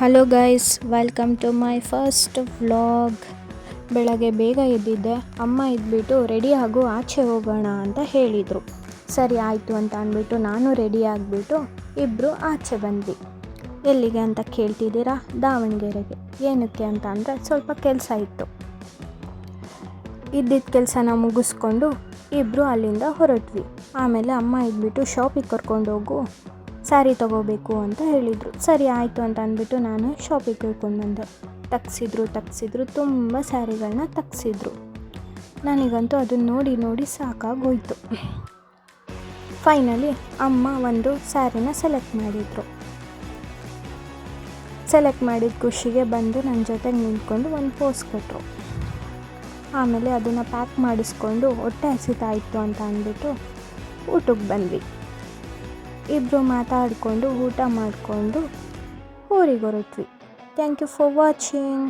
Hello guys, welcome to my first vlog. ಬೆಳಗ್ಗೆ ಬೇಗ ಎದ್ದಿದ್ದೆ. ಅಮ್ಮ ಇದ್ಬಿಟ್ಟು ರೆಡಿ ಆಗು, ಆಚೆ ಹೋಗೋಣ ಅಂತ ಹೇಳಿದರು. ಸರಿ ಆಯಿತು ಅಂತ ಅಂದ್ಬಿಟ್ಟು ನಾನು ರೆಡಿ ಆಗಿಬಿಟ್ಟು ಇಬ್ಬರು ಆಚೆ ಬಂದ್ವಿ. ಎಲ್ಲಿಗೆ ಅಂತ ಕೇಳ್ತಿದ್ದೀರಾ? ದಾವಣಗೆರೆಗೆ. ಏನಕ್ಕೆ ಅಂತ ಅಂದರೆ ಸ್ವಲ್ಪ ಕೆಲಸ ಇತ್ತು. ಇದ್ದಿದ್ದ ಕೆಲಸನ ಮುಗಿಸ್ಕೊಂಡು ಇಬ್ಬರು ಅಲ್ಲಿಂದ ಹೊರಟ್ವಿ. ಆಮೇಲೆ ಅಮ್ಮ ಇದ್ಬಿಟ್ಟು ಶಾಪಿಗೆ ಕರ್ಕೊಂಡೋಗು, ಸ್ಯಾರಿ ತೊಗೋಬೇಕು ಅಂತ ಹೇಳಿದರು. ಸರಿ ಆಯಿತು ಅಂತ ಅಂದ್ಬಿಟ್ಟು ನಾನು ಶಾಪಿಗೆ ಕರ್ಕೊಂಡು ಬಂದೆ. ತಗ್ಸಿದ್ರು ತುಂಬ ಸ್ಯಾರಿಗಳನ್ನ ತಗ್ಸಿದ್ರು. ನನಗಂತೂ ಅದನ್ನು ನೋಡಿ ಸಾಕಾಗೋಯ್ತು. ಫೈನಲಿ ಅಮ್ಮ ಒಂದು ಸ್ಯಾರಿನ ಸೆಲೆಕ್ಟ್ ಮಾಡಿದರು. ಸೆಲೆಕ್ಟ್ ಮಾಡಿದ ಖುಷಿಗೆ ಬಂದು ನನ್ನ ಜೊತೆಗೆ ನಿಂತ್ಕೊಂಡು ಒಂದು ಪೋಸ್ ಕೊಟ್ಟರು. ಆಮೇಲೆ ಅದನ್ನು ಪ್ಯಾಕ್ ಮಾಡಿಸ್ಕೊಂಡು ಹೊಟ್ಟೆ ಹಸಿತಾ ಇತ್ತು ಅಂತ ಅಂದ್ಬಿಟ್ಟು ಊಟಕ್ಕೆ ಬಂದ್ವಿ. ಇಬ್ಬರು ಮಾತಾಡಿಕೊಂಡು ಊಟ ಮಾಡಿಕೊಂಡು ಊರಿಗೆ ಹೊರಟ್ವಿ. Thank you for watching.